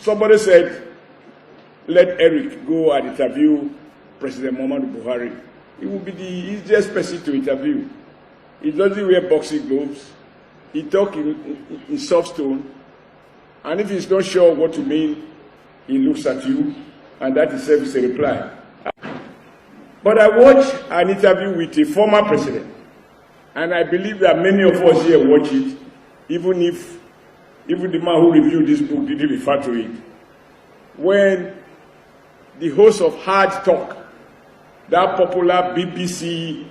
Somebody said, let Eric go and interview President Muhammadu Buhari. He will be the easiest person to interview. He doesn't wear boxing gloves. He talks in soft tone. And if he's not sure what you mean, he looks at you, and that itself is a reply. But I watched an interview with a former president, and I believe that many of us here watch it, even the man who reviewed this book didn't refer to it. When the host of Hard Talk, that popular BBC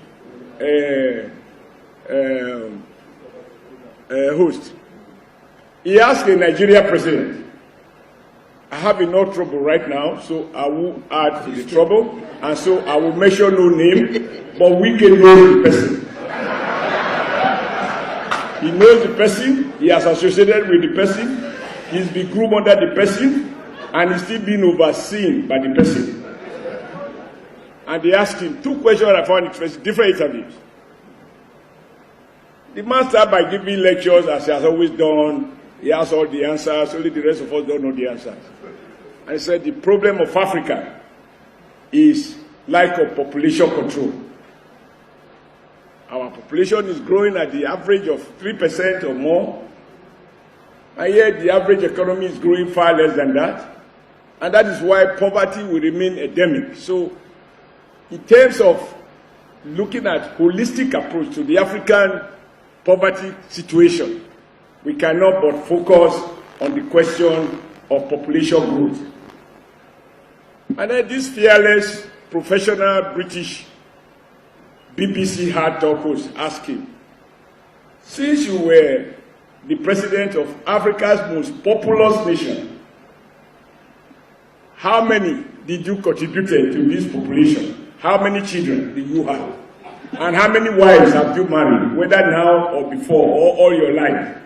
host, he asked a Nigeria president, I have enough trouble right now, so I will add to the trouble, and so I will mention no name, but we can know the person. He knows the person, he has associated with the person, he's been groomed under the person, and he's still being overseen by the person. And they asked him 2 questions I found interesting, different interviews. The man started by giving lectures as he has always done. He has all the answers, only the rest of us don't know the answers. And he said the problem of Africa is lack of population control. Our population is growing at the average of 3% or more, and yet the average economy is growing far less than that. And that is why poverty will remain endemic. So in terms of looking at holistic approach to the African poverty situation, we cannot but focus on the question of population growth. And then this fearless, professional British BBC Hard Talk host asked him, since you were the president of Africa's most populous nation, how many did you contribute to this population? How many children did you have? And how many wives have you married, whether now or before, or all your life?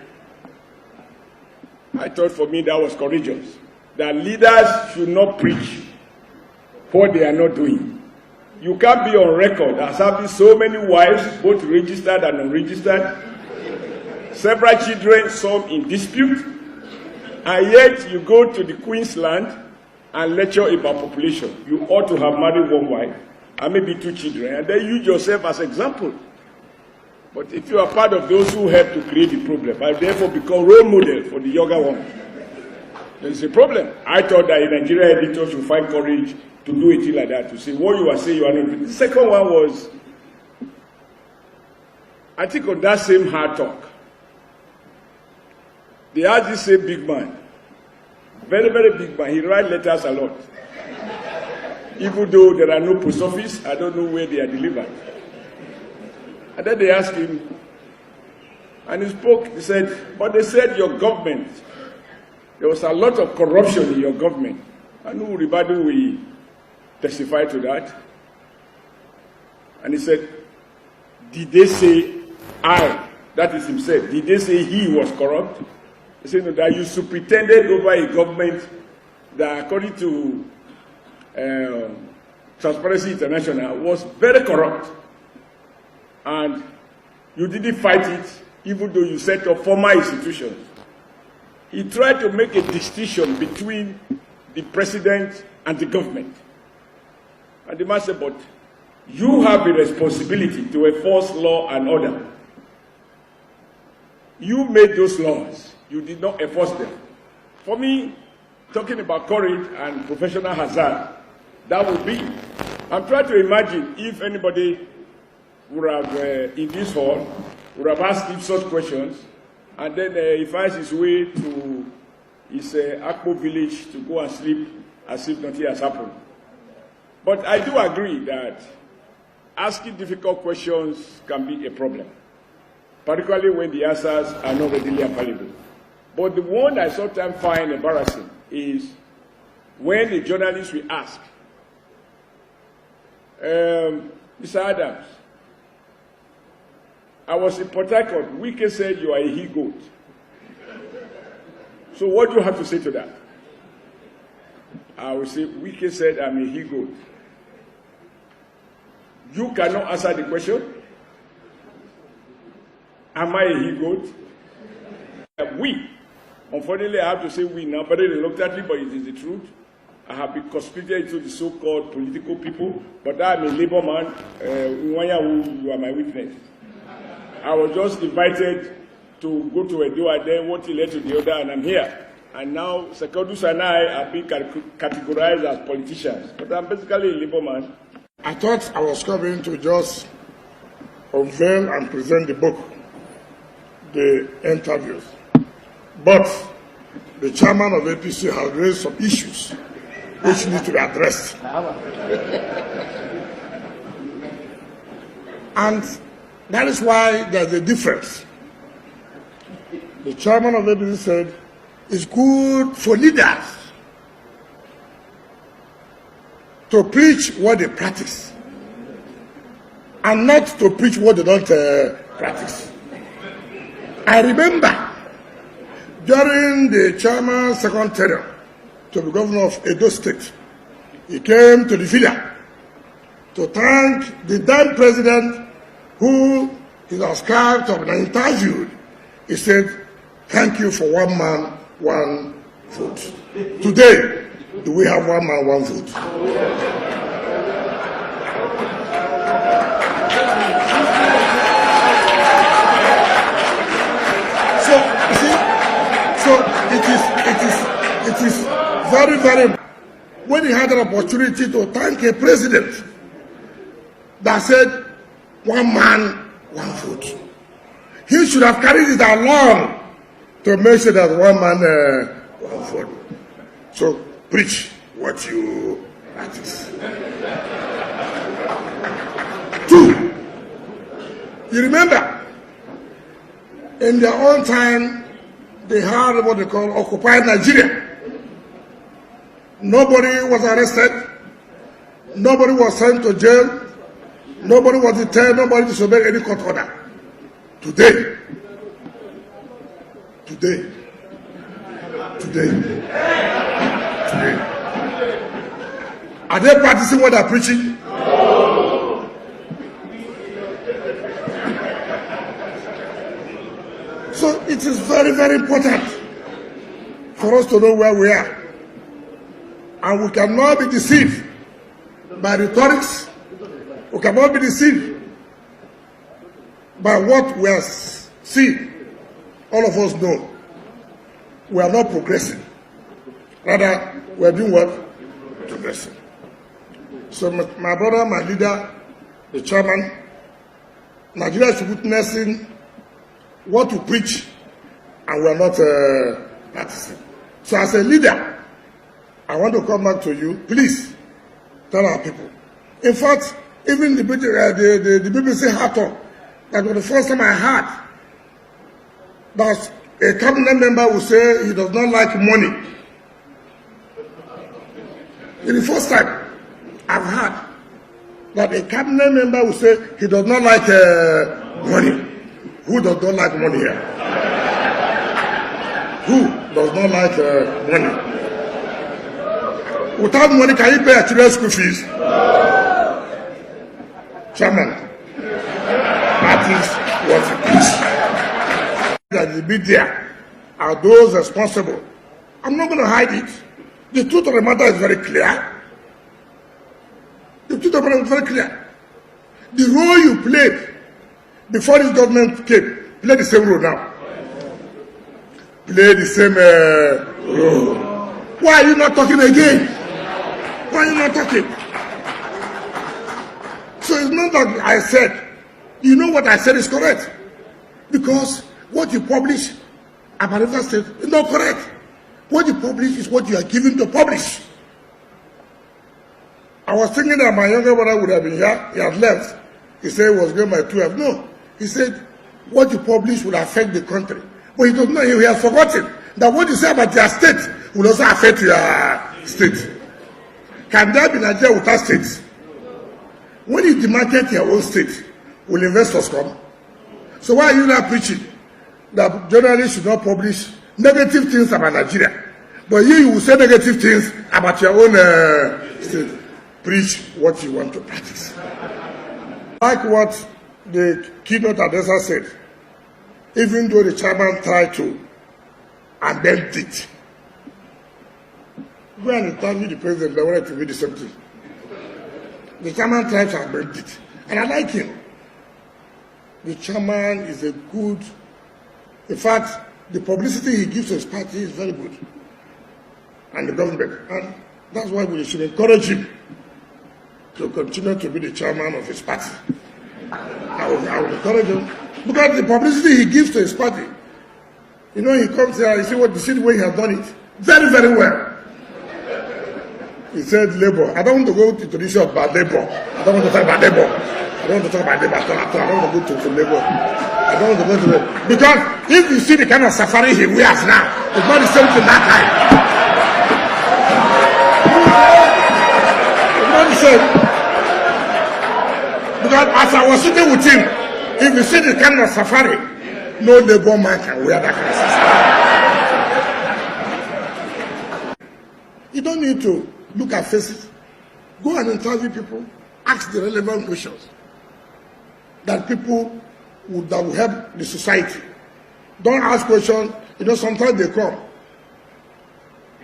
I thought for me that was courageous. That leaders should not preach what they are not doing. You can't be on record as having so many wives, both registered and unregistered, several children, some in dispute, and yet you go to the Queensland and lecture about population. You ought to have married 1 wife and maybe 2 children, and then use yourself as example. But if you are part of those who help to create the problem, and therefore become role model for the younger ones, there is a problem. I thought that a Nigerian editor should find courage to do a thing like that, to say what you are saying you are not doing. The second one was, I think on that same Hard Talk, they had this same big man, very, very big man. He writes letters a lot. Even though there are no post office, I don't know where they are delivered. And then they asked him, and he spoke, he said, but they said your government, there was a lot of corruption in your government. And everybody will testify to that. And he said, did they say I, that is himself, did they say he was corrupt? He said, no, that you superintended over a government that, according to Transparency International, was very corrupt. And you didn't fight it, even though you set up former institutions. He tried to make a distinction between the president and the government. And the man said, but you have a responsibility to enforce law and order. You made those laws. You did not enforce them. For me, talking about courage and professional hazard, that would be, I'm trying to imagine if anybody would have, in this hall, would have asked him such questions, and then he finds his way to his Akpo village to go and sleep as if nothing has happened. But I do agree that asking difficult questions can be a problem, particularly when the answers are not readily available. But the one I sometimes find embarrassing is when the journalist will ask, Mr. Adams, I was in Port Harcourt. Wike said you are a he-goat. So what do you have to say to that? I will say, Wike said I'm a he-goat. You cannot answer the question. Am I a he-goat? We Unfortunately, I have to say we now, very reluctantly, but it is the truth. I have been conscripted into the so-called political people, but I'm a labor man. You are my witness. I was just invited to go to Edo, and then one thing led to the other, and I'm here. And now, Sekadus and I are being categorized as politicians, but I'm basically a labor man. I thought I was coming to just unveil and present the book, the interviews. But the chairman of APC has raised some issues which need to be addressed. And that is why there's a difference. The chairman of APC said it's good for leaders to preach what they practice and not to preach what they don't practice. I remember during the chairman's second term to the governor of Edo State, he came to the villa to thank the then president who he was ascribed to and interviewed. He said, "Thank you for one man, one vote." Today, do we have one man, one vote? It is very, very, when he had an opportunity to thank a president that said, one man, one vote, he should have carried it along to make sure that one man, one vote. So preach what you practice. Two, you remember, in their own time, they had what they call occupied Nigeria. Nobody was arrested. Nobody was sent to jail. Nobody was detained. Nobody disobeyed any court order. Today, are they practicing what they're preaching? So it is very, very important for us to know where we are. And we cannot be deceived by rhetorics. We cannot be deceived by what we are seeing. All of us know we are not progressing. Rather, we are doing what? Progressing. So my brother, my leader, the chairman, Nigeria is witnessing what to preach, and we are not practicing. So as a leader, I want to come back to you. Please tell our people. In fact, even the BBC had talk. That was the first time I heard that a cabinet member would say he does not like money. It's the first time I've heard that a cabinet member would say he does not like money. Who does not like money here? Who does not like money? Without money, can you pay a children's school fees? Chairman, that is what it is. That the media are those responsible. I'm not going to hide it. The truth of the matter is very clear. The truth of the matter is very clear. The role you played before this government came, play the same role now. Play the same role. Why are you not talking again? Why are you not talking? So it's not that I said, you know what I said is correct. Because what you publish about River State is not correct. What you publish is what you are given to publish. I was thinking that my younger brother would have been here. He had left. He said he was going by 12. No. He said what you publish will affect the country. But he does not. He has forgotten that what you say about your state will also affect your state. Can there be Nigeria without states? When you demarcate your own state, will investors come? So why are you not preaching that journalists should not publish negative things about Nigeria? But you will say negative things about your own state. Preach what you want to practice. Like what the keynote addresser said, even though the chairman tried to and bent it. Go and interview the president, they wanted to be the same thing. The chairman tribes have bent it. And I like him. The chairman is a good, in fact, the publicity he gives to his party is very good. And the government. And that's why we should encourage him to continue to be the chairman of his party. I would encourage him. Because the publicity he gives to his party, you know, he comes here, you see the way he has done it. Very, very well. He said labor. I don't want to go into the issue about labor. I don't want to talk about labor. I don't want to talk about labor at all. I don't want to go to labor. I don't want to go to labor. Because if you see the kind of safari he wears now, it's not the same thing that time. It's not the same. Because as I was sitting with him, if you see the kind of safari, no labor man can wear that kind of safari. You don't need to look at faces. Go and interview people. Ask the relevant questions that people that will help the society. Don't ask questions. You know, sometimes they come.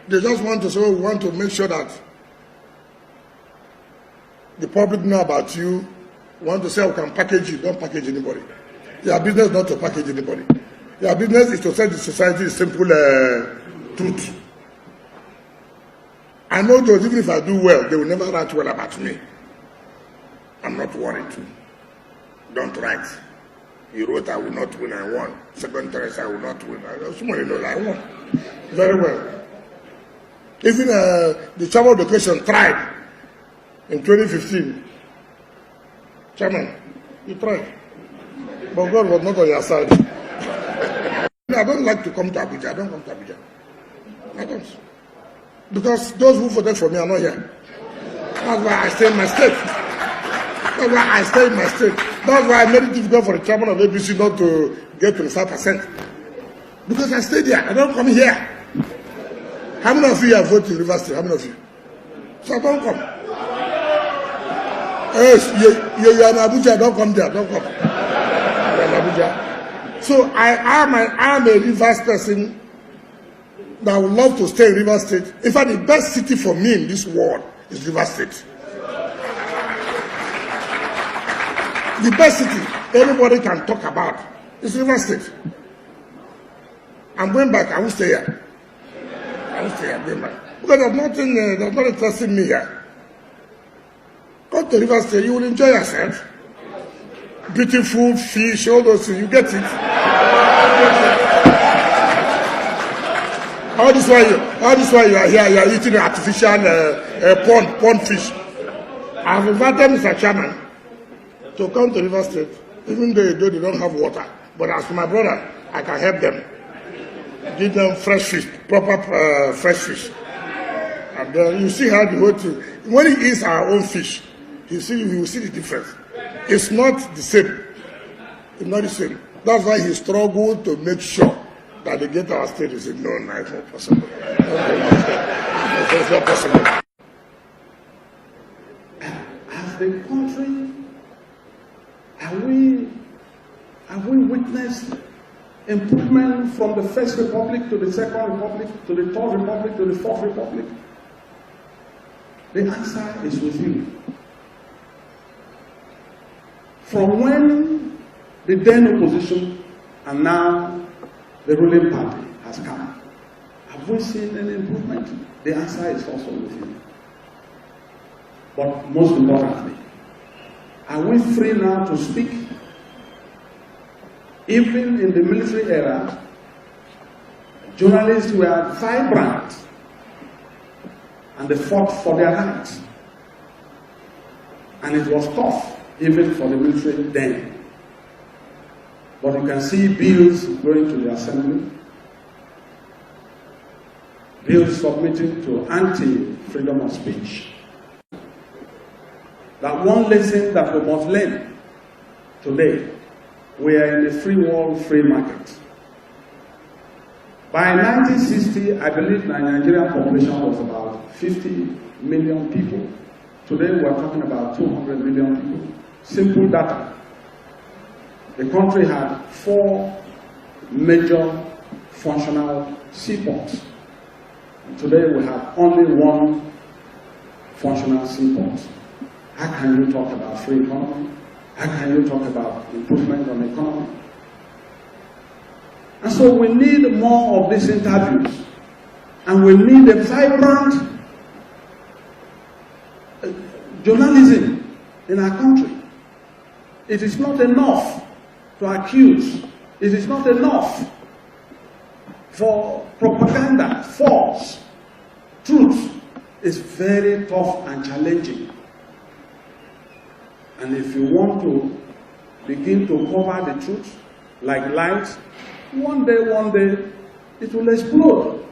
They just want to say, oh, we want to make sure that the public know about you. We want to say, we can package you. Don't package anybody. Your business is not to package anybody. Your business is to tell the society a simple truth. I know those, even if I do well, they will never write well about me. I'm not worried too. Don't write. You wrote, I will not win, I won. Second choice, I will not win. Somebody knows I won. Very well. Even the chairman of the question tried in 2015. Chairman, you tried. But God was not on your side. I don't like to come to Abuja. I don't come to Abuja. I don't. Because those who voted for me are not here. That's why I stay in my state. That's why I stay in my state. That's why I made it difficult for the chairman of ABC not to get 25%. Because I stay there. I don't come here. How many of you have voted in River State? How many of you? So I don't come. Yes, you're in Abuja. Don't come there. Don't come. You're in Abuja. So I am a Rivers person that would love to stay in River State. In fact, the best city for me in this world is River State. The best city anybody can talk about is River State. I'm going back. I will stay here. I will stay here. I'm going back. Because there's not interesting me here. Come to River State, you will enjoy yourself. Beautiful fish, all those things, you get it. All this while you are here, you are eating artificial pond fish. I have invited Mr. Chairman to come to River State, even though they don't have water. But as for my brother, I can help them. Give them fresh fish, proper fresh fish. And you see how the whole thing, when he eats our own fish, you will see the difference. It's not the same. It's not the same. That's why he struggled to make sure that they get our state. He said, no, it's not possible. It's not possible. As the country, have we witnessed improvement from the First Republic to the Second Republic, to the Third Republic, to the Fourth Republic? The answer is with you. From when the then opposition and now the ruling party has come, have we seen any improvement? The answer is also with you. But most importantly, are we free now to speak? Even in the military era, journalists were vibrant and they fought for their rights. And it was tough, even for the military then. But you can see bills going to the assembly, bills submitting to anti-freedom of speech. That one lesson that we must learn today, we are in a free world, free market. By 1960, I believe the Nigerian population was about 50 million people. Today we are talking about 200 million people. Simple data. The country had 4 major functional seaports. Today we have only one functional seaport. How can you talk about free economy? How can you talk about improvement on the economy? And so we need more of these interviews. And we need a vibrant journalism in our country. It is not enough to accuse. It is not enough for propaganda, false. Truth is very tough and challenging. And if you want to begin to cover the truth like light, one day, it will explode.